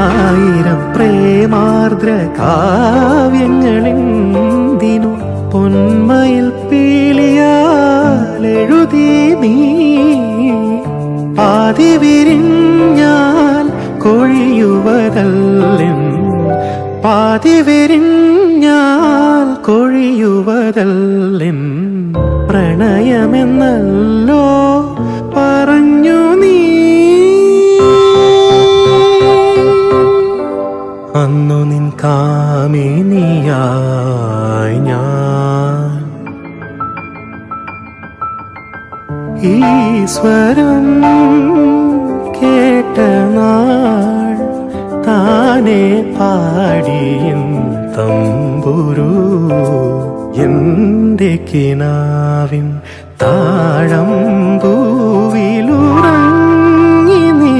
ആയിരം പ്രേമാർദ്ര കാവ്യങ്ങളെന്തിനു പൊന്മയിൽ പീലിയാലെഴുതി നീ പാതി വിരിഞ്ഞാൽ കൊഴിയുവതല്ലെൻ പാതി വിരിഞ്ഞാൽ കൊഴിയുവതല്ലെൻ പ്രണയമെന്നല്ലോ പറഞ്ഞു നീ അന്നു നിൻ കാമിനിയായി ഞാൻ ഈശ്വരം കേട്ട നാൾ താനെ പാടിയും തമ്പുരു എന്റെ കിനാവിൻ താഴമ്പൂവിലുറങ്ങി നീ